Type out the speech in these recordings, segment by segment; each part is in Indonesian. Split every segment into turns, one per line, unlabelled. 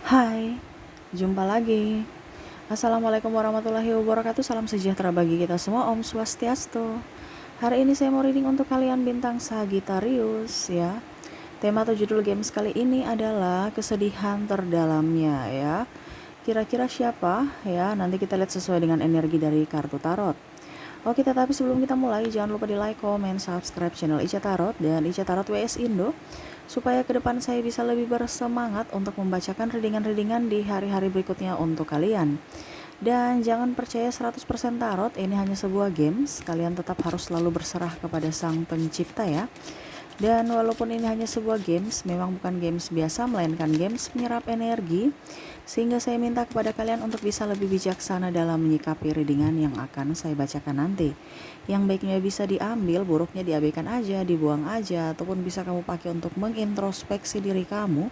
Hai, jumpa lagi. Assalamualaikum warahmatullahi wabarakatuh. Salam sejahtera bagi kita semua. Om Swastiastu. Hari ini saya mau reading untuk kalian bintang Sagittarius ya. Tema atau judul games kali ini adalah kesedihan terdalamnya ya. Kira-kira siapa ya? Nanti kita lihat sesuai dengan energi dari kartu tarot. Oke, tetapi sebelum kita mulai, jangan lupa di like, comment, subscribe channel Ica Tarot dan Ica Tarot WS Indo, supaya ke depan saya bisa lebih bersemangat untuk membacakan readingan-readingan di hari-hari berikutnya untuk kalian. Dan jangan percaya 100% tarot, ini hanya sebuah games, kalian tetap harus selalu berserah kepada sang pencipta ya. Dan walaupun ini hanya sebuah games, memang bukan games biasa, melainkan games menyerap energi, sehingga saya minta kepada kalian untuk bisa lebih bijaksana dalam menyikapi readingan yang akan saya bacakan nanti. Yang baiknya bisa diambil, buruknya diabaikan aja, dibuang aja, ataupun bisa kamu pakai untuk mengintrospeksi diri kamu,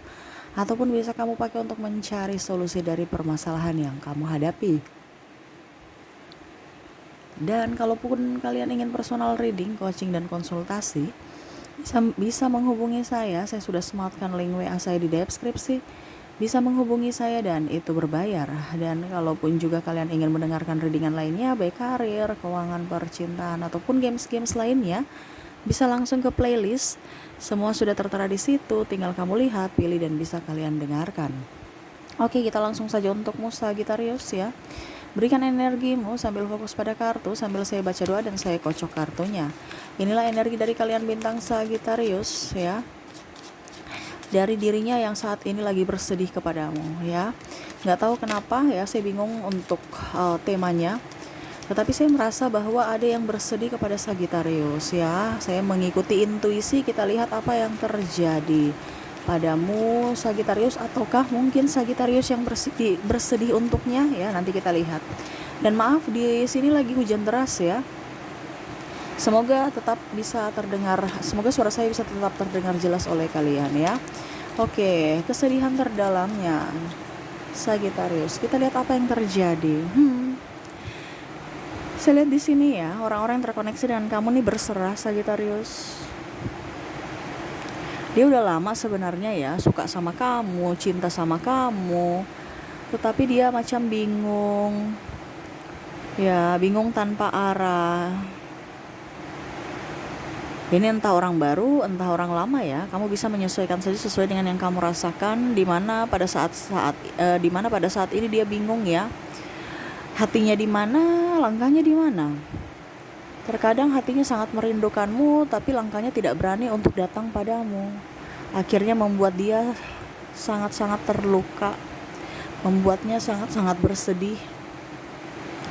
ataupun bisa kamu pakai untuk mencari solusi dari permasalahan yang kamu hadapi. Dan kalaupun kalian ingin personal reading, coaching, dan konsultasi, bisa menghubungi saya sudah sematkan link WA saya di deskripsi. Bisa menghubungi saya dan itu berbayar. Dan kalaupun juga kalian ingin mendengarkan readingan lainnya, baik karir, keuangan, percintaan, ataupun games-games lainnya, bisa langsung ke playlist. Semua sudah tertera di situ, tinggal kamu lihat, pilih, dan bisa kalian dengarkan. Oke, kita langsung saja untukmu Sagittarius ya. Berikan energimu sambil fokus pada kartu, sambil saya baca doa dan saya kocok kartunya. Inilah energi dari kalian bintang Sagittarius ya. Dari dirinya yang saat ini lagi bersedih kepadamu ya. Nggak tahu kenapa ya, saya bingung untuk temanya. Tetapi saya merasa bahwa ada yang bersedih kepada Sagittarius ya. Saya mengikuti intuisi, kita lihat apa yang terjadi padamu Sagittarius, ataukah mungkin Sagittarius yang bersedih untuknya ya, nanti kita lihat. Dan maaf, di sini lagi hujan deras ya. Semoga tetap bisa terdengar, semoga suara saya bisa tetap terdengar jelas oleh kalian ya. Oke, kesedihan terdalamnya Sagittarius. Kita lihat apa yang terjadi. Saya lihat di sini ya, orang-orang yang terkoneksi dengan kamu nih berserah Sagittarius. Dia udah lama sebenarnya ya suka sama kamu, cinta sama kamu, tetapi dia macam bingung ya, bingung tanpa arah. Ini entah orang baru, entah orang lama ya. Kamu bisa menyesuaikan saja sesuai dengan yang kamu rasakan. Dimana pada saat ini dia bingung ya. Hatinya di mana, langkahnya di mana. Terkadang hatinya sangat merindukanmu, tapi langkahnya tidak berani untuk datang padamu. Akhirnya membuat dia sangat-sangat terluka, membuatnya sangat-sangat bersedih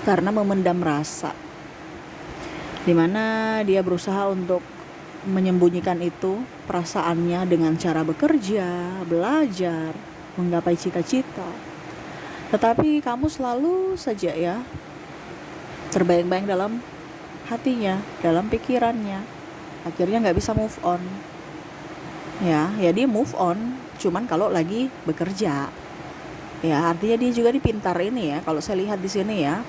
karena memendam rasa. Dimana dia berusaha untuk menyembunyikan itu, perasaannya, dengan cara bekerja, belajar, menggapai cita-cita. Tetapi kamu selalu saja ya terbayang-bayang dalam hatinya, dalam pikirannya. Akhirnya gak bisa move on ya dia move on cuman kalau lagi bekerja ya. Artinya dia juga pintar ini ya, kalau saya lihat di sini ya,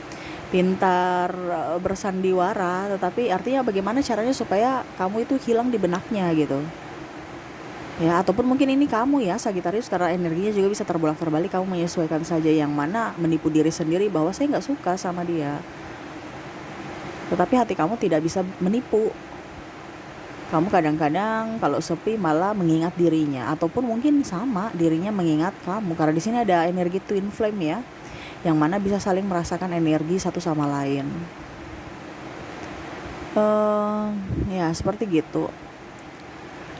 pintar bersandiwara. Tetapi artinya bagaimana caranya supaya kamu itu hilang di benaknya gitu ya. Ataupun mungkin ini kamu ya Sagittarius, karena energinya juga bisa terbolak-terbalik. Kamu menyesuaikan saja yang mana, menipu diri sendiri bahwa saya gak suka sama dia, tetapi hati kamu tidak bisa menipu. Kamu kadang-kadang kalau sepi malah mengingat dirinya, ataupun mungkin sama dirinya mengingat kamu, karena di sini ada energi twin flame ya, yang mana bisa saling merasakan energi satu sama lain. Ya seperti gitu.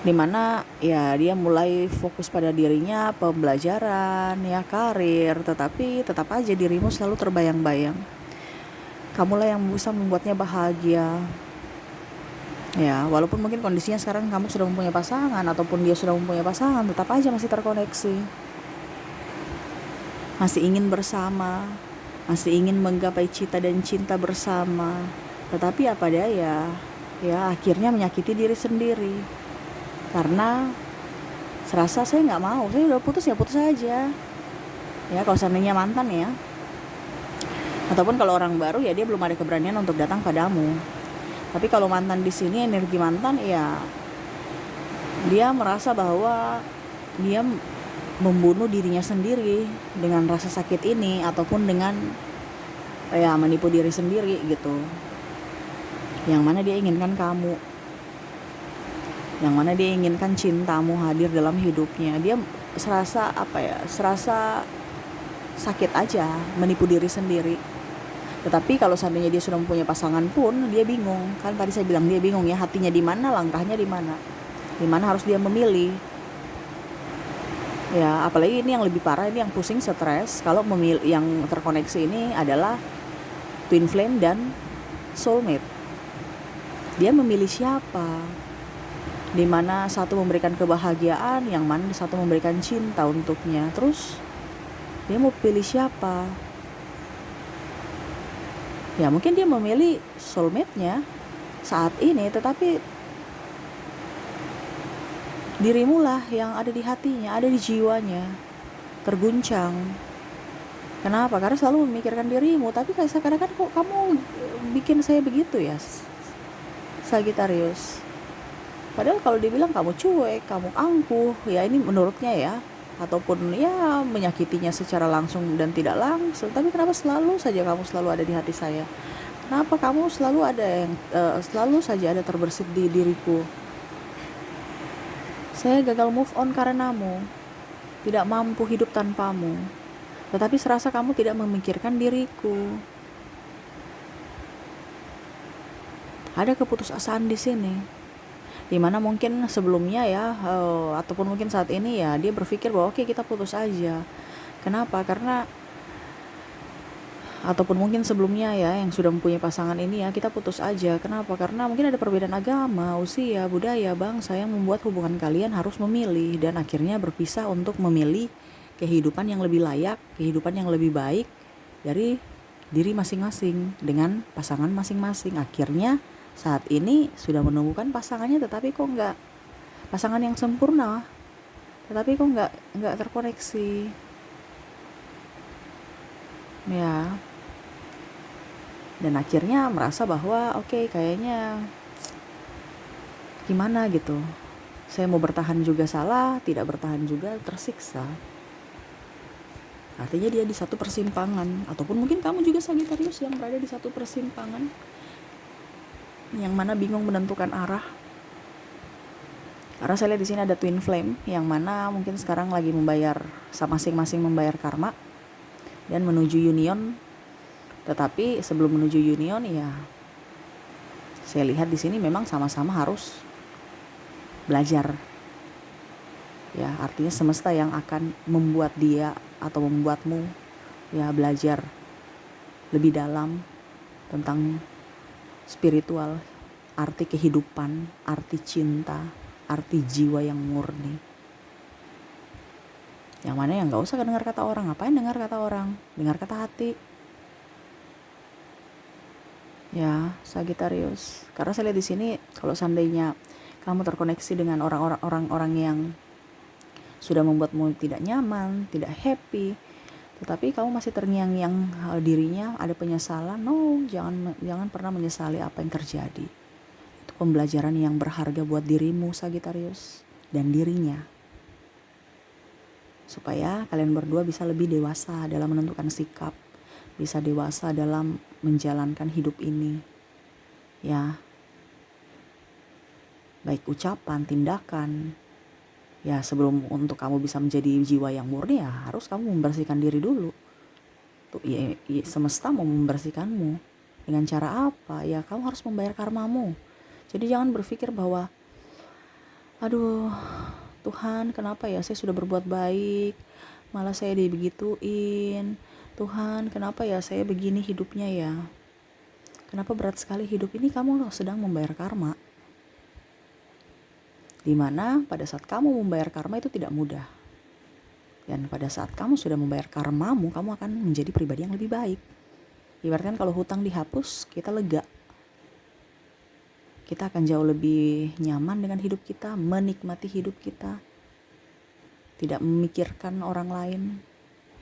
Dimana ya dia mulai fokus pada dirinya, pembelajaran ya, karir, tetapi tetap aja dirimu selalu terbayang-bayang. Kamulah yang bisa membuatnya bahagia ya. Walaupun mungkin kondisinya sekarang kamu sudah mempunyai pasangan, ataupun dia sudah mempunyai pasangan, tetap aja masih terkoneksi, masih ingin bersama, masih ingin menggapai cita dan cinta bersama. Tetapi apa daya ya, akhirnya menyakiti diri sendiri karena serasa saya gak mau, saya udah putus ya putus aja ya, kalau seandainya mantan ya. Ataupun kalau orang baru ya dia belum ada keberanian untuk datang padamu. Tapi kalau mantan di sini, energi mantan ya, dia merasa bahwa dia membunuh dirinya sendiri dengan rasa sakit ini, ataupun dengan menipu diri sendiri gitu. Yang mana dia inginkan kamu, yang mana dia inginkan cintamu hadir dalam hidupnya. Dia serasa sakit aja menipu diri sendiri. Tetapi kalau seandainya dia sudah mempunyai pasangan pun dia bingung. Kan tadi saya bilang dia bingung ya, hatinya di mana, langkahnya di mana. Di mana harus dia memilih. Ya, apalagi ini yang lebih parah, ini yang pusing, stres. Kalau memilih yang terkoneksi ini adalah twin flame dan soulmate. Dia memilih siapa? Di mana satu memberikan kebahagiaan, yang mana satu memberikan cinta untuknya. Terus dia mau pilih siapa? Ya mungkin dia memilih soulmate-nya saat ini, tetapi dirimu lah yang ada di hatinya, ada di jiwanya, terguncang. Kenapa? Karena selalu memikirkan dirimu. Tapi seakan-akan kok kamu bikin saya begitu ya, Sagittarius. Padahal kalau dibilang kamu cuek, kamu angkuh, ya ini menurutnya ya, ataupun ya menyakitinya secara langsung dan tidak langsung. Tapi kenapa selalu saja kamu selalu ada di hati saya? Kenapa kamu selalu ada yang selalu saja ada terbersit di diriku? Saya gagal move on karenamu, tidak mampu hidup tanpamu. Tetapi serasa kamu tidak memikirkan diriku. Ada keputusasaan di sini. Dimana mungkin sebelumnya ya, ataupun mungkin saat ini ya, dia berpikir bahwa oke, kita putus aja. Kenapa? Karena ataupun mungkin sebelumnya ya, yang sudah mempunyai pasangan ini ya, kita putus aja. Kenapa? Karena mungkin ada perbedaan agama, usia, budaya, bangsa yang membuat hubungan kalian harus memilih, dan akhirnya berpisah untuk memilih kehidupan yang lebih layak, kehidupan yang lebih baik dari diri masing-masing dengan pasangan masing-masing. Akhirnya saat ini sudah menemukan pasangannya, tetapi kok nggak pasangan yang sempurna, tetapi kok nggak terkoneksi ya. Dan akhirnya merasa bahwa oke, kayaknya gimana gitu, saya mau bertahan juga salah, tidak bertahan juga tersiksa. Artinya dia di satu persimpangan, ataupun mungkin kamu juga Sagittarius yang berada di satu persimpangan, yang mana bingung menentukan arah. Karena saya lihat di sini ada twin flame, yang mana mungkin sekarang lagi membayar, masing-masing membayar karma dan menuju union. Tetapi sebelum menuju union ya, saya lihat di sini memang sama-sama harus belajar. Ya, artinya semesta yang akan membuat dia atau membuatmu ya belajar lebih dalam tentang spiritual, arti kehidupan, arti cinta, arti jiwa yang murni. Yang mana yang gak usah dengar kata orang. Ngapain dengar kata orang? Dengar kata hati. Ya, Sagittarius. Karena saya lihat di sini, kalau seandainya kamu terkoneksi dengan orang-orang yang sudah membuatmu tidak nyaman, tidak happy, tetapi kamu masih terngiang-ngiang dirinya, ada penyesalan. No, jangan pernah menyesali apa yang terjadi. Itu pembelajaran yang berharga buat dirimu, Sagittarius, dan dirinya. Supaya kalian berdua bisa lebih dewasa dalam menentukan sikap, bisa dewasa dalam menjalankan hidup ini. Ya. Baik ucapan, tindakan. Ya, sebelum untuk kamu bisa menjadi jiwa yang murni ya harus kamu membersihkan diri dulu. Tuh, semesta mau membersihkanmu. Dengan cara apa? Ya kamu harus membayar karmamu. Jadi jangan berpikir bahwa aduh, Tuhan kenapa ya saya sudah berbuat baik, malah saya dibegituin. Tuhan kenapa ya saya begini hidupnya ya. Kenapa berat sekali hidup ini? Kamu loh sedang membayar karma. Dimana pada saat kamu membayar karma itu tidak mudah. Dan pada saat kamu sudah membayar karmamu, kamu akan menjadi pribadi yang lebih baik. Ibaratkan kalau hutang dihapus, kita lega. Kita akan jauh lebih nyaman dengan hidup kita, menikmati hidup kita. Tidak memikirkan orang lain,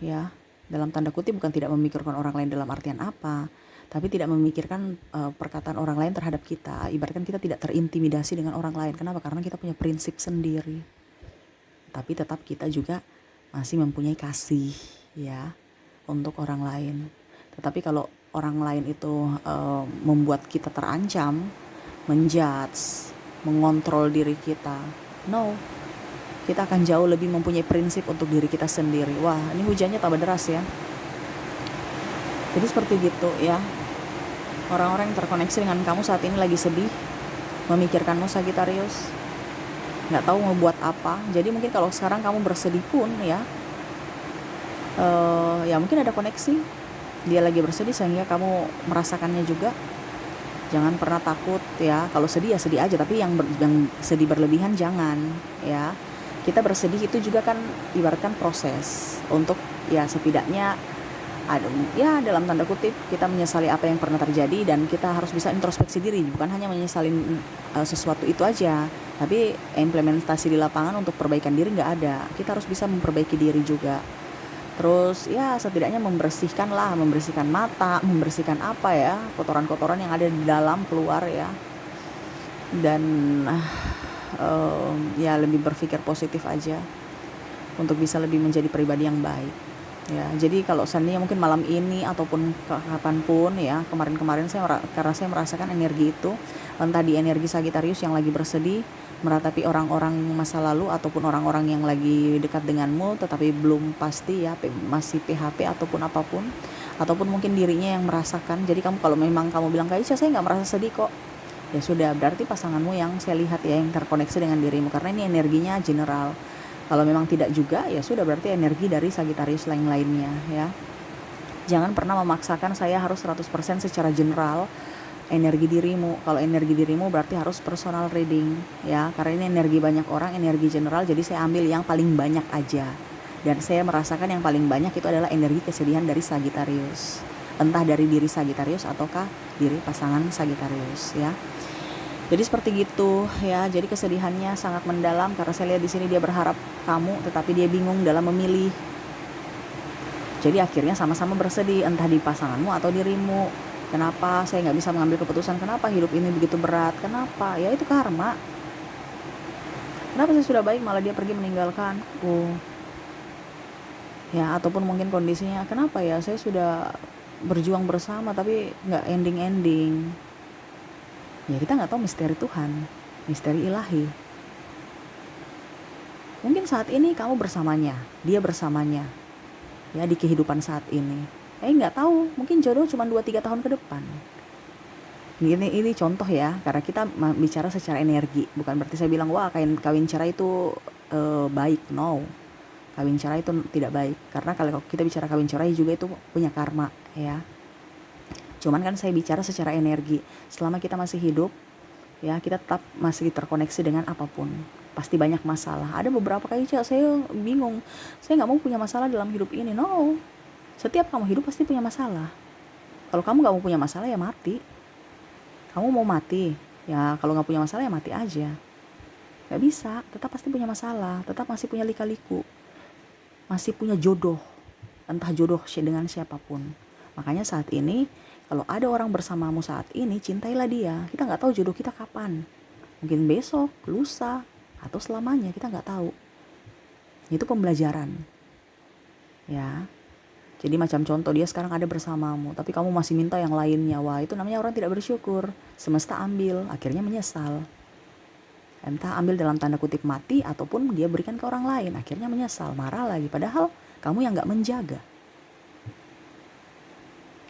ya. Dalam tanda kutip bukan tidak memikirkan orang lain dalam artian apa, tapi tidak memikirkan perkataan orang lain terhadap kita. Ibaratkan kita tidak terintimidasi dengan orang lain. Kenapa? Karena kita punya prinsip sendiri. Tapi tetap kita juga masih mempunyai kasih ya untuk orang lain. Tetapi kalau orang lain itu membuat kita terancam, menjudge, mengontrol diri kita, no, kita akan jauh lebih mempunyai prinsip untuk diri kita sendiri. Wah, ini hujannya tambah deras ya. Jadi seperti gitu ya. Orang-orang yang terkoneksi dengan kamu saat ini lagi sedih, memikirkanmu Sagittarius, nggak tahu mau buat apa. Jadi mungkin kalau sekarang kamu bersedih pun ya, ya mungkin ada koneksi. Dia lagi bersedih sehingga kamu merasakannya juga. Jangan pernah takut ya. Kalau sedih ya sedih aja, tapi yang sedih berlebihan jangan ya. Kita bersedih itu juga kan ibaratkan proses untuk ya setidaknya ada ya dalam tanda kutip kita menyesali apa yang pernah terjadi, dan kita harus bisa introspeksi diri, bukan hanya menyesali sesuatu itu aja, tapi implementasi di lapangan untuk perbaikan diri nggak ada. Kita harus bisa memperbaiki diri juga. Terus ya setidaknya membersihkan mata, membersihkan apa ya, kotoran-kotoran yang ada di dalam keluar ya. Dan ya lebih berpikir positif aja untuk bisa lebih menjadi pribadi yang baik. Ya, jadi kalau seandainya mungkin malam ini ataupun kapanpun ya, kemarin-kemarin karena saya merasakan energi itu, entah di energi Sagittarius yang lagi bersedih, meratapi orang-orang masa lalu ataupun orang-orang yang lagi dekat denganmu tetapi belum pasti ya, masih PHP ataupun apapun, ataupun mungkin dirinya yang merasakan. Jadi kamu kalau memang kamu bilang kayak saya nggak merasa sedih kok, ya sudah, berarti pasanganmu yang saya lihat ya yang terkoneksi dengan dirimu, karena ini energinya general. Kalau memang tidak juga ya sudah, berarti energi dari Sagittarius lain-lainnya ya. Jangan pernah memaksakan saya harus 100% secara general energi dirimu. Kalau energi dirimu berarti harus personal reading ya, karena ini energi banyak orang, energi general, jadi saya ambil yang paling banyak aja. Dan saya merasakan yang paling banyak itu adalah energi kesedihan dari Sagittarius. Entah dari diri Sagittarius ataukah diri pasangan Sagittarius ya. Jadi seperti gitu ya. Jadi kesedihannya sangat mendalam karena saya lihat di sini dia berharap kamu, tetapi dia bingung dalam memilih. Jadi akhirnya sama-sama bersedih, entah di pasanganmu atau dirimu. Kenapa saya nggak bisa mengambil keputusan? Kenapa hidup ini begitu berat? Kenapa? Ya itu karma. Kenapa saya sudah baik malah dia pergi meninggalkanku? Ya, ataupun mungkin kondisinya kenapa ya saya sudah berjuang bersama tapi nggak ending-ending. Ya kita nggak tahu misteri Tuhan, misteri ilahi. Mungkin saat ini kamu bersamanya, dia bersamanya ya di kehidupan saat ini. Nggak tahu, mungkin jodoh cuma 2-3 tahun ke depan. Ini contoh ya, karena kita bicara secara energi, bukan berarti saya bilang wah kawin cerai itu baik. No, kawin cerai itu tidak baik, karena kalau kita bicara kawin cerai juga itu punya karma ya. Cuman kan saya bicara secara energi. Selama kita masih hidup, ya kita tetap masih terkoneksi dengan apapun. Pasti banyak masalah. Ada beberapa kali saya bingung. Saya nggak mau punya masalah dalam hidup ini. No. Setiap kamu hidup pasti punya masalah. Kalau kamu nggak mau punya masalah ya mati. Kamu mau mati, ya kalau nggak punya masalah ya mati aja. Nggak bisa. Tetap pasti punya masalah. Tetap masih punya lika-liku. Masih punya jodoh. Entah jodoh dengan siapapun. Makanya saat ini kalau ada orang bersamamu saat ini, cintailah dia. Kita nggak tahu jodoh kita kapan. Mungkin besok, lusa, atau selamanya, kita nggak tahu. Itu pembelajaran. Ya. Jadi macam contoh, dia sekarang ada bersamamu, tapi kamu masih minta yang lainnya. Wah, itu namanya orang tidak bersyukur. Semesta ambil, akhirnya menyesal. Entah ambil dalam tanda kutip mati, ataupun dia berikan ke orang lain, akhirnya menyesal, marah lagi. Padahal kamu yang nggak menjaga.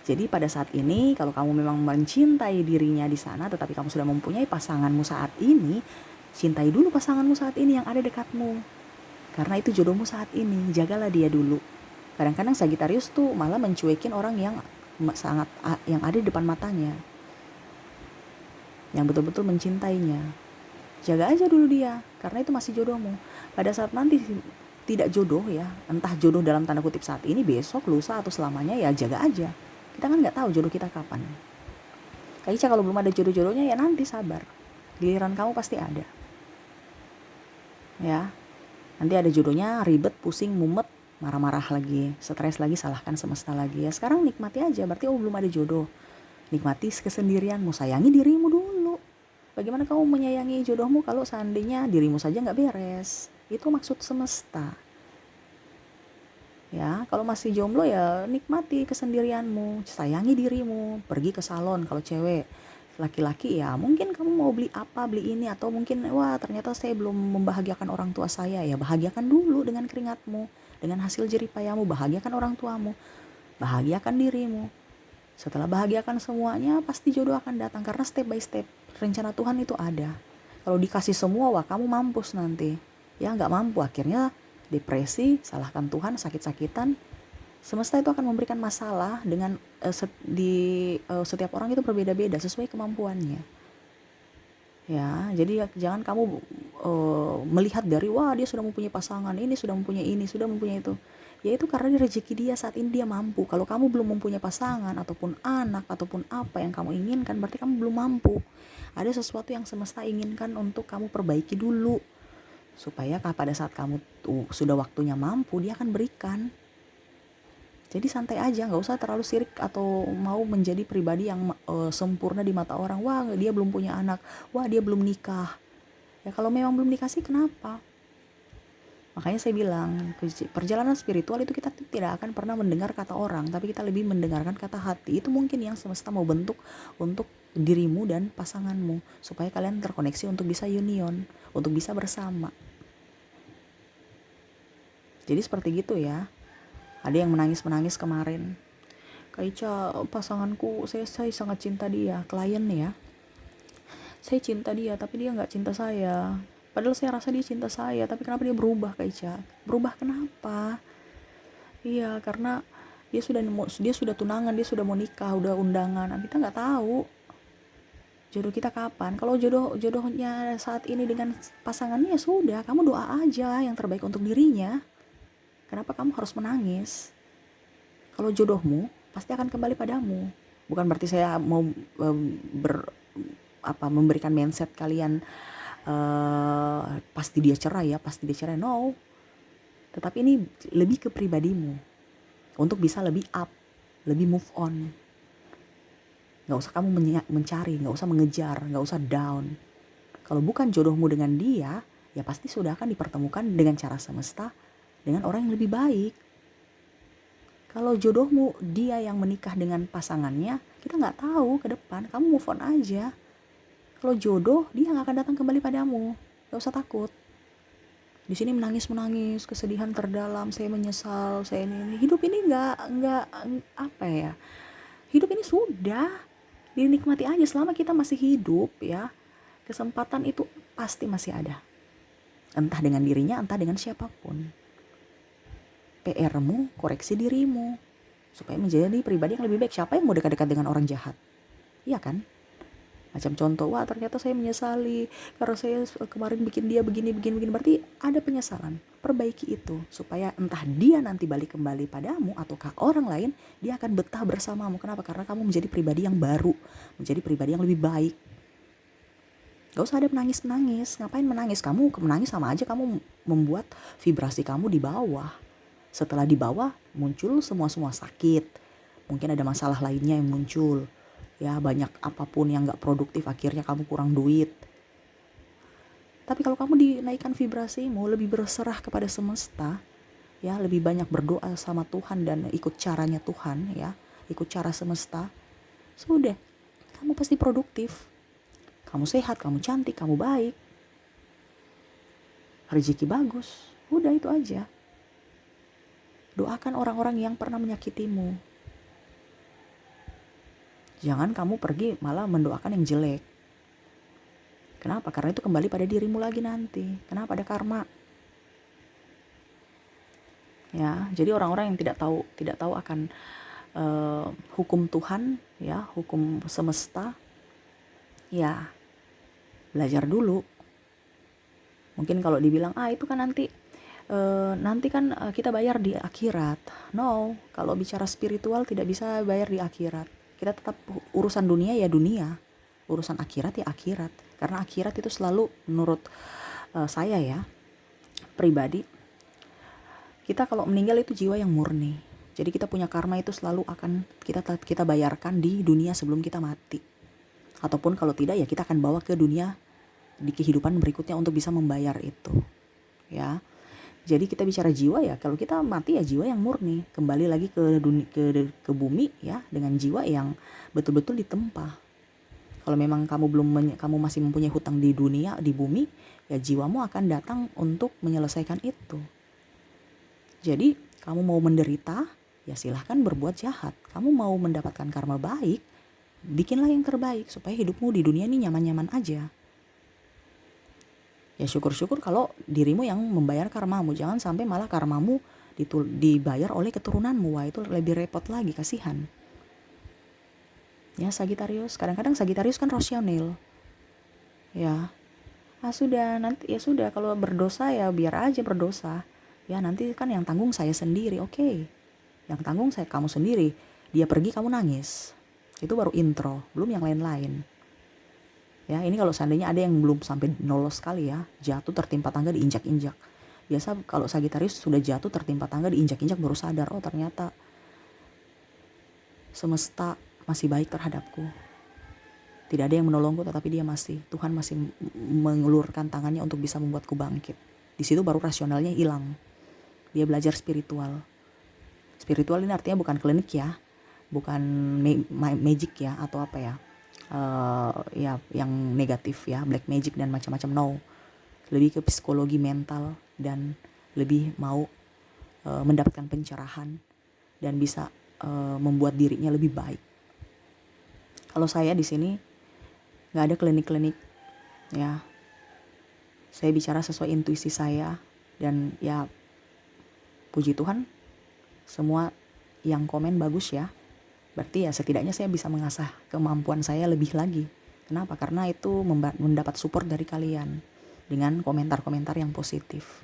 Jadi pada saat ini kalau kamu memang mencintai dirinya di sana, tetapi kamu sudah mempunyai pasanganmu saat ini, cintai dulu pasanganmu saat ini yang ada dekatmu. Karena itu jodohmu saat ini, jagalah dia dulu. Kadang-kadang Sagittarius tuh malah mencuekin orang yang ada di depan matanya. Yang betul-betul mencintainya. Jaga aja dulu dia, karena itu masih jodohmu. Pada saat nanti tidak jodoh ya, entah jodoh dalam tanda kutip saat ini, besok, lusa, atau selamanya, ya jaga aja. Kita kan nggak tahu jodoh kita kapan. Kak Ica kalau belum ada jodoh-jodohnya ya nanti sabar. Giliran kamu pasti ada. Ya. Nanti ada jodohnya, ribet, pusing, mumet, marah-marah lagi, stres lagi, salahkan semesta lagi. Ya sekarang nikmati aja, berarti belum ada jodoh. Nikmati kesendirianmu, sayangi dirimu dulu. Bagaimana kamu menyayangi jodohmu kalau seandainya dirimu saja nggak beres? Itu maksud semesta. Ya, kalau masih jomblo ya nikmati kesendirianmu, sayangi dirimu, pergi ke salon kalau cewek. Laki-laki ya mungkin kamu mau beli apa, beli ini, atau mungkin wah ternyata saya belum membahagiakan orang tua saya, ya bahagiakan dulu dengan keringatmu, dengan hasil jerih payahmu, bahagiakan orang tuamu, bahagiakan dirimu. Setelah bahagiakan semuanya, pasti jodoh akan datang karena step by step rencana Tuhan itu ada. Kalau dikasih semua, wah kamu mampus nanti. Ya nggak mampu, akhirnya depresi, salahkan Tuhan, sakit-sakitan. Semesta itu akan memberikan masalah dengan setiap orang itu berbeda-beda sesuai kemampuannya. Ya, jadi ya, jangan kamu melihat dari wah dia sudah mempunyai pasangan, ini, sudah mempunyai itu. Ya itu karena dia rezeki dia saat ini dia mampu. Kalau kamu belum mempunyai pasangan ataupun anak ataupun apa yang kamu inginkan, berarti kamu belum mampu. Ada sesuatu yang semesta inginkan untuk kamu perbaiki dulu supaya pada saat kamu tuh sudah waktunya mampu, dia akan berikan. Jadi santai aja, nggak usah terlalu sirik atau mau menjadi pribadi yang sempurna di mata orang. Wah dia belum punya anak, wah dia belum nikah. Ya kalau memang belum nikah sih kenapa? Makanya saya bilang, perjalanan spiritual itu kita tidak akan pernah mendengar kata orang, tapi kita lebih mendengarkan kata hati. Itu mungkin yang semesta mau bentuk untuk dirimu dan pasanganmu, supaya kalian terkoneksi untuk bisa union, untuk bisa bersama. Jadi seperti gitu ya. Ada yang menangis-menangis kemarin. Kak Ica, pasanganku, saya sangat cinta dia, klien ya. Saya cinta dia, tapi dia nggak cinta saya. Padahal saya rasa dia cinta saya, tapi kenapa dia berubah, Kak Ica? Berubah kenapa? Iya, karena dia sudah tunangan, dia sudah mau nikah, udah undangan. Kita nggak tahu jodoh kita kapan. Kalau jodohnya saat ini dengan pasangannya ya sudah, kamu doa aja yang terbaik untuk dirinya. Kenapa kamu harus menangis? Kalau jodohmu pasti akan kembali padamu. Bukan berarti saya mau memberikan mindset kalian pasti dia cerai ya, pasti dia cerai. No. Tetapi ini lebih ke pribadimu untuk bisa lebih up, lebih move on. Nggak usah kamu mencari, nggak usah mengejar, nggak usah down. Kalau bukan jodohmu dengan dia, ya pasti sudah akan dipertemukan dengan cara semesta dengan orang yang lebih baik. Kalau jodohmu dia yang menikah dengan pasangannya, kita nggak tahu ke depan. Kamu move on aja. Kalau jodoh, dia nggak akan datang kembali padamu. Nggak usah takut. Di sini menangis, kesedihan terdalam. Saya menyesal, saya ini. Hidup ini nggak apa ya? Hidup ini sudah dinikmati aja selama kita masih hidup ya. Kesempatan itu pasti masih ada. Entah dengan dirinya, entah dengan siapapun. PR-mu, koreksi dirimu supaya menjadi pribadi yang lebih baik. Siapa yang mau dekat-dekat dengan orang jahat? Iya kan? Macam contoh, wah ternyata saya menyesali karena saya kemarin bikin dia begini. Berarti ada penyesalan. Perbaiki itu supaya entah dia nanti balik kembali padamu ataukah orang lain, dia akan betah bersamamu. Kenapa? Karena kamu menjadi pribadi yang baru, menjadi pribadi yang lebih baik. Gak usah ada menangis. Ngapain menangis? Kamu menangis sama aja kamu membuat vibrasi kamu di bawah. Setelah di bawah muncul semua sakit. Mungkin ada masalah lainnya yang muncul. Ya banyak apapun yang gak produktif, akhirnya kamu kurang duit. Tapi kalau kamu dinaikkan vibrasimu, lebih berserah kepada semesta, ya lebih banyak berdoa sama Tuhan dan ikut caranya Tuhan ya, ikut cara semesta, sudah kamu pasti produktif. Kamu sehat, kamu cantik, kamu baik, rezeki bagus, udah itu aja. Doakan orang-orang yang pernah menyakitimu. Jangan kamu pergi malah mendoakan yang jelek. Kenapa? Karena itu kembali pada dirimu lagi nanti. Kenapa? Ada karma. Ya, jadi orang-orang yang tidak tahu akan hukum Tuhan, ya, hukum semesta, ya belajar dulu. Mungkin kalau dibilang itu kan nanti kan kita bayar di akhirat. No, kalau bicara spiritual tidak bisa bayar di akhirat. Kita tetap urusan dunia ya dunia, urusan akhirat ya akhirat. Karena akhirat itu selalu menurut saya ya pribadi, kita kalau meninggal itu jiwa yang murni. Jadi kita punya karma itu selalu akan kita bayarkan di dunia sebelum kita mati. Ataupun kalau tidak ya kita akan bawa ke dunia di kehidupan berikutnya untuk bisa membayar itu. Ya. Jadi kita bicara jiwa ya, kalau kita mati ya jiwa yang murni, kembali lagi ke dunia, ke bumi ya, dengan jiwa yang betul-betul ditempa. Kalau memang kamu masih mempunyai hutang di dunia, di bumi, ya jiwamu akan datang untuk menyelesaikan itu. Jadi kamu mau menderita, ya silahkan berbuat jahat. Kamu mau mendapatkan karma baik, bikinlah yang terbaik supaya hidupmu di dunia ini nyaman-nyaman aja. Ya syukur-syukur kalau dirimu yang membayar karmamu, jangan sampai malah karmamu dibayar oleh keturunanmu. Wah, itu lebih repot lagi, kasihan. Ya Sagitarius, kadang-kadang Sagitarius kan rasional. Ya, sudah nanti ya sudah, kalau berdosa ya biar aja berdosa. Ya nanti kan yang tanggung saya sendiri, oke. Yang tanggung kamu sendiri. Dia pergi kamu nangis. Itu baru intro, belum yang lain-lain. Ya, ini kalau seandainya ada yang belum sampai lolos sekali ya, jatuh tertimpa tangga diinjak-injak. Biasa kalau Sagitarius sudah jatuh tertimpa tangga diinjak-injak baru sadar, oh ternyata semesta masih baik terhadapku. Tidak ada yang menolongku, tetapi Tuhan masih mengulurkan tangannya untuk bisa membuatku bangkit. Di situ baru rasionalnya hilang. Dia belajar spiritual. Spiritual ini artinya bukan klinik ya, bukan magic ya atau apa ya. Ya yang negatif ya, black magic dan macam-macam, no. Lebih ke psikologi mental dan lebih mau mendapatkan pencerahan dan bisa membuat dirinya lebih baik. Kalau saya di sini nggak ada klinik-klinik ya, saya bicara sesuai intuisi saya dan ya puji Tuhan semua yang komen bagus ya. Berarti ya setidaknya saya bisa mengasah kemampuan saya lebih lagi. Kenapa? Karena itu mendapat support dari kalian dengan komentar-komentar yang positif.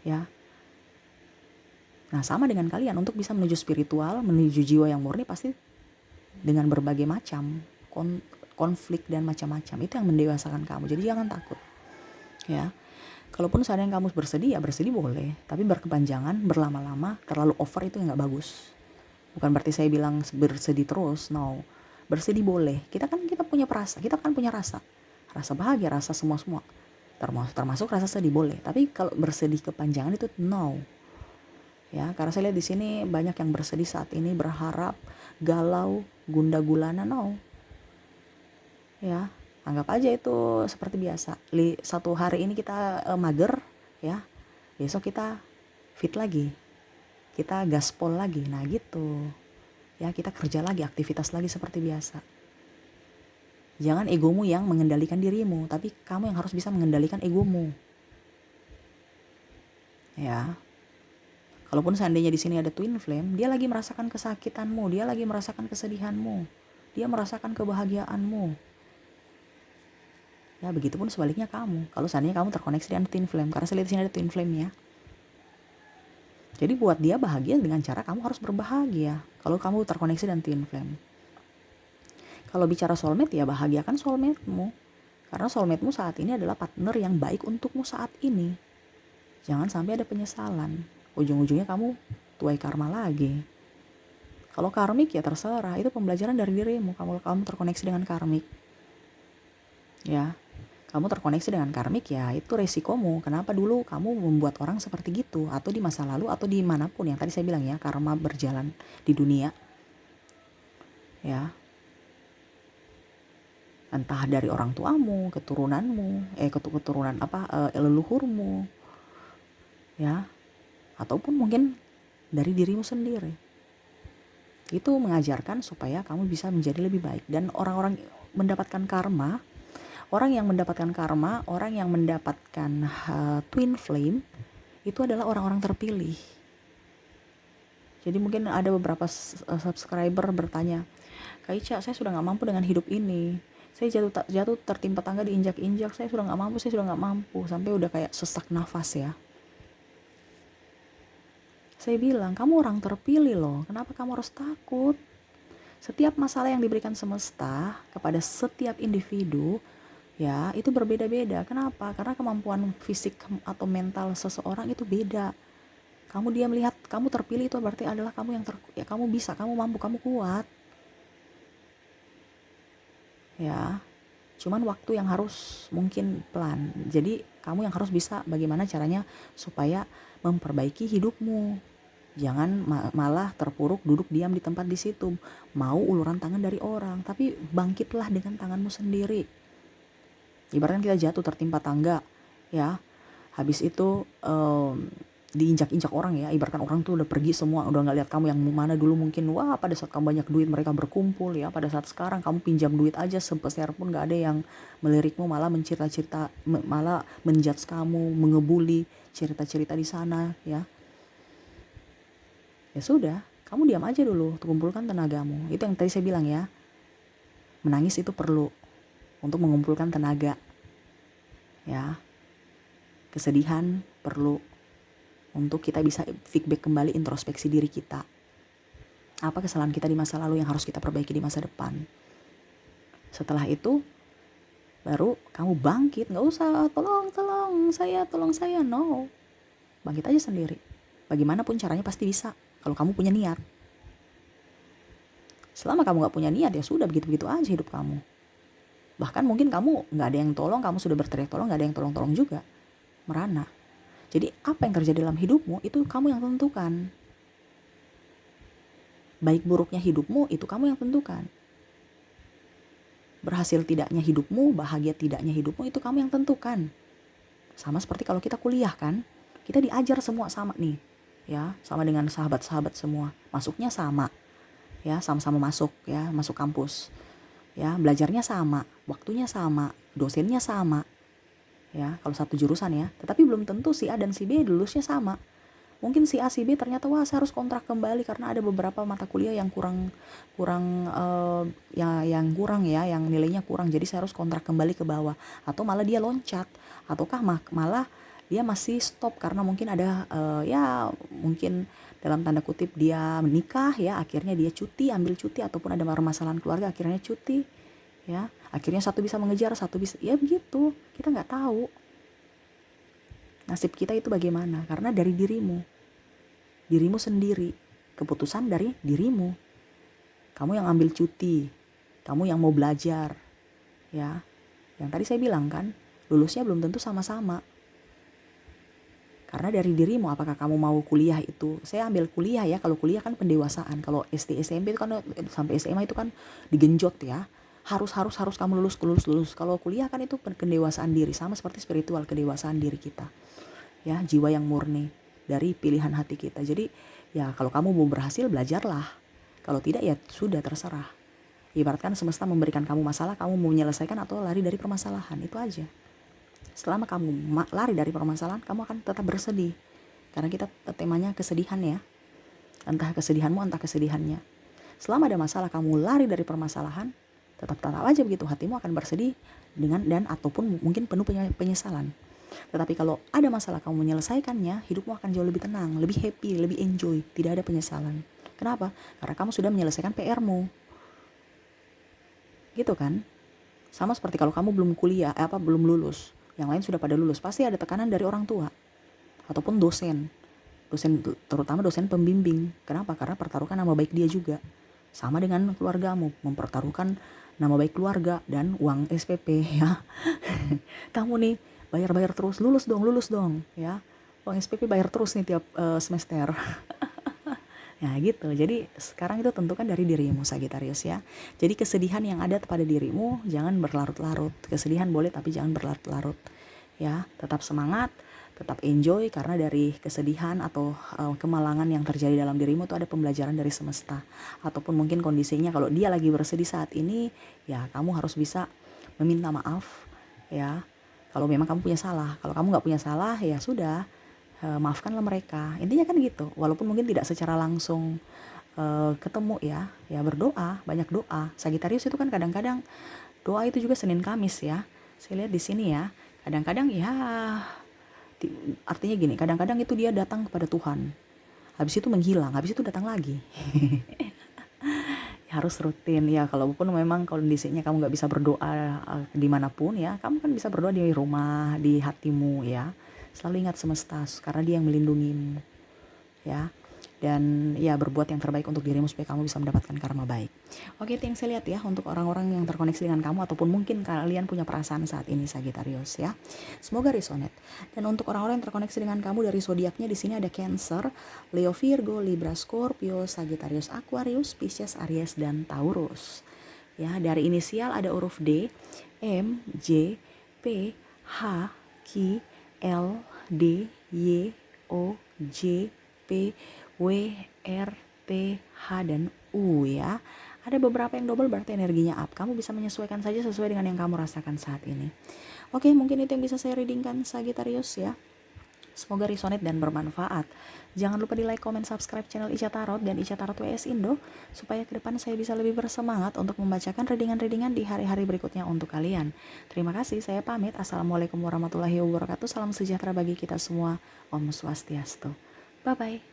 Ya. Nah, sama dengan kalian, untuk bisa menuju spiritual, menuju jiwa yang murni, pasti dengan berbagai macam konflik dan macam-macam. Itu yang mendewasakan kamu. Jadi jangan takut. Ya. Kalaupun seandainya kamu bersedih, ya bersedih boleh, tapi berkepanjangan, berlama-lama, terlalu over itu nggak bagus. Bukan berarti saya bilang bersedih terus, no. Bersedih boleh. Kita punya kita kan punya rasa bahagia, rasa semua termasuk rasa sedih boleh. Tapi kalau bersedih kepanjangan itu no. Ya, karena saya lihat di sini banyak yang bersedih saat ini, berharap, galau, gundah gulana, no. Ya, anggap aja itu seperti biasa. Satu hari ini kita mager, ya. Besok kita fit lagi. Kita gaspol lagi, nah gitu ya, kita kerja lagi, aktivitas lagi seperti biasa. Jangan egomu yang mengendalikan dirimu, tapi kamu yang harus bisa mengendalikan egomu ya. Kalaupun seandainya di sini ada twin flame, dia lagi merasakan kesakitanmu, dia lagi merasakan kesedihanmu, dia merasakan kebahagiaanmu ya. Begitupun sebaliknya kamu, kalau seandainya kamu terkoneksi dengan twin flame, karena saya lihat di sini ada twin flame ya. Jadi buat dia bahagia dengan cara kamu harus berbahagia. Kalau kamu terkoneksi dengan twin flame. Kalau bicara soulmate, ya bahagiakan soulmate-mu. Karena soulmate-mu saat ini adalah partner yang baik untukmu saat ini. Jangan sampai ada penyesalan. Ujung-ujungnya kamu tuai karma lagi. Kalau karmik ya terserah, itu pembelajaran dari dirimu. Kamu terkoneksi dengan karmik. Ya. Kamu terkoneksi dengan karmik ya itu resikomu. Kenapa dulu kamu membuat orang seperti gitu, atau di masa lalu atau dimanapun yang tadi saya bilang ya, karma berjalan di dunia ya, entah dari orang tuamu, keturunanmu, keturunan leluhurmu ya, ataupun mungkin dari dirimu sendiri. Itu mengajarkan supaya kamu bisa menjadi lebih baik. Dan orang-orang mendapatkan karma, orang yang mendapatkan twin flame itu adalah orang-orang terpilih. Jadi mungkin ada beberapa subscriber bertanya, Kak Ica, saya sudah nggak mampu dengan hidup ini. Saya jatuh tertimpa tangga diinjak-injak, saya sudah nggak mampu, sampai udah kayak sesak nafas ya. Saya bilang, kamu orang terpilih loh, kenapa kamu harus takut? Setiap masalah yang diberikan semesta kepada setiap individu ya itu berbeda-beda. Kenapa? Karena kemampuan fisik atau mental seseorang itu beda. Dia melihat kamu terpilih itu berarti adalah kamu yang kamu bisa, kamu mampu, kamu kuat ya. Cuman waktu yang harus mungkin pelan. Jadi Kamu yang harus bisa bagaimana caranya supaya memperbaiki hidupmu. Jangan malah terpuruk duduk diam di tempat di situ, mau uluran tangan dari orang, tapi bangkitlah dengan tanganmu sendiri. Ibaratnya kita jatuh tertimpa tangga, ya, habis itu diinjak-injak orang ya, ibaratkan orang tuh udah pergi semua, udah nggak lihat kamu yang mana dulu mungkin, wah pada saat kamu banyak duit mereka berkumpul ya, pada saat sekarang kamu pinjam duit aja sepeser pun nggak ada yang melirikmu, malah mencerita-cerita, malah menjudge kamu, mengebuli, cerita-cerita di sana ya. Ya sudah, kamu diam aja dulu, kumpulkan tenagamu. Itu yang tadi saya bilang ya, menangis itu perlu untuk mengumpulkan tenaga ya. Kesedihan perlu untuk kita bisa feedback kembali, introspeksi diri kita. Apa kesalahan kita di masa lalu yang harus kita perbaiki di masa depan. Setelah itu, baru kamu bangkit. Gak usah tolong saya, no. Bangkit aja sendiri. Bagaimanapun caranya pasti bisa, kalau kamu punya niat. Selama kamu gak punya niat, ya sudah begitu-begitu aja hidup kamu. Bahkan mungkin kamu gak ada yang tolong, kamu sudah berteriak tolong, gak ada yang tolong-tolong juga. Merana. Jadi apa yang terjadi dalam hidupmu itu kamu yang tentukan. Baik buruknya hidupmu itu kamu yang tentukan. Berhasil tidaknya hidupmu, bahagia tidaknya hidupmu itu kamu yang tentukan. Sama seperti kalau kita kuliah kan, kita diajar semua sama nih, ya, sama dengan sahabat-sahabat semua. Masuknya sama, ya, sama-sama masuk, ya, masuk kampus, ya, belajarnya sama, waktunya sama, dosennya sama. Ya, kalau satu jurusan ya, tetapi belum tentu si A dan si B lulusnya sama. Mungkin si A si B ternyata wah saya harus kontrak kembali karena ada beberapa mata kuliah yang kurang yang nilainya kurang, jadi saya harus kontrak kembali ke bawah, atau malah dia loncat, ataukah malah dia masih stop karena mungkin ada ya mungkin dalam tanda kutip dia menikah ya, akhirnya dia cuti, ambil cuti, ataupun ada permasalahan keluarga akhirnya cuti. Ya, akhirnya satu bisa mengejar, satu bisa, ya begitu, kita nggak tahu nasib kita itu bagaimana, karena dari dirimu sendiri, keputusan dari dirimu. Kamu yang ambil cuti, kamu yang mau belajar, ya, yang tadi saya bilang kan, lulusnya belum tentu sama-sama, karena dari dirimu. Apakah kamu mau kuliah itu, saya ambil kuliah ya, kalau kuliah kan pendewasaan, kalau SD SMP itu kan sampai SMA itu kan digenjot ya, harus kamu lulus. Kalau kuliah kan itu pendewasaan diri, sama seperti spiritual, kedewasaan diri kita ya, jiwa yang murni dari pilihan hati kita. Jadi ya kalau kamu mau berhasil, belajarlah, kalau tidak ya sudah, terserah. Ibaratkan semesta memberikan kamu masalah, kamu mau menyelesaikan atau lari dari permasalahan, itu aja. Selama kamu lari dari permasalahan, kamu akan tetap bersedih, karena kita temanya kesedihan ya, entah kesedihanmu entah kesedihannya. Selama ada masalah kamu lari dari permasalahan, tetap aja begitu, hatimu akan bersedih dan ataupun mungkin penuh penyesalan. Tetapi kalau ada masalah kamu menyelesaikannya, hidupmu akan jauh lebih tenang, lebih happy, lebih enjoy, tidak ada penyesalan. Kenapa? Karena kamu sudah menyelesaikan PR-mu. Gitu kan? Sama seperti kalau kamu belum kuliah, belum lulus, yang lain sudah pada lulus, pasti ada tekanan dari orang tua ataupun dosen, terutama dosen pembimbing. Kenapa? Karena pertaruhkan nama baik dia juga. Sama dengan keluargamu, mempertaruhkan nama baik keluarga dan uang SPP ya. Kamu nih bayar terus, lulus dong ya, uang SPP bayar terus nih tiap semester. Nah gitu, jadi sekarang itu tentukan dari dirimu, Sagittarius ya. Jadi kesedihan yang ada pada dirimu jangan berlarut-larut. Kesedihan boleh tapi jangan berlarut-larut ya. Tetap semangat, tetap enjoy, karena dari kesedihan atau kemalangan yang terjadi dalam dirimu itu ada pembelajaran dari semesta. Ataupun mungkin kondisinya kalau dia lagi bersedih saat ini, ya kamu harus bisa meminta maaf ya. Kalau memang kamu punya salah, kalau kamu nggak punya salah ya sudah, maafkanlah mereka. Intinya kan gitu. Walaupun mungkin tidak secara langsung ketemu ya, ya berdoa, banyak doa. Sagittarius itu kan kadang-kadang doa itu juga Senin Kamis ya. Saya lihat di sini ya. Kadang-kadang ya artinya gini, kadang-kadang itu dia datang kepada Tuhan, habis itu menghilang, habis itu datang lagi. Harus rutin ya, kalaupun memang kondisinya kamu nggak bisa berdoa dimanapun ya, kamu kan bisa berdoa di rumah, di hatimu ya. Selalu ingat semesta, karena dia yang melindungimu ya. dan ya berbuat yang terbaik untuk dirimu supaya kamu bisa mendapatkan karma baik. Oke, itu yang saya lihat ya untuk orang-orang yang terkoneksi dengan kamu ataupun mungkin kalian punya perasaan saat ini Sagittarius ya. Semoga resonate. Dan untuk orang-orang yang terkoneksi dengan kamu dari zodiaknya di sini ada Cancer, Leo, Virgo, Libra, Scorpio, Sagittarius, Aquarius, Pisces, Aries dan Taurus. Ya, dari inisial ada huruf D, M, J, P, H, Q, L, D, Y, O, J, P, W, R, P, H, dan U ya. Ada beberapa yang double berarti energinya up. Kamu bisa menyesuaikan saja sesuai dengan yang kamu rasakan saat ini. Oke, mungkin itu yang bisa saya readingkan Sagittarius ya. Semoga resonate dan bermanfaat. Jangan lupa di like, comment, subscribe channel Ica Tarot dan Ica Tarot WS Indo supaya ke depan saya bisa lebih bersemangat untuk membacakan readingan-readingan di hari-hari berikutnya untuk kalian. Terima kasih, saya pamit. Assalamualaikum warahmatullahi wabarakatuh. Salam sejahtera bagi kita semua. Om Swastiastu. Bye-bye.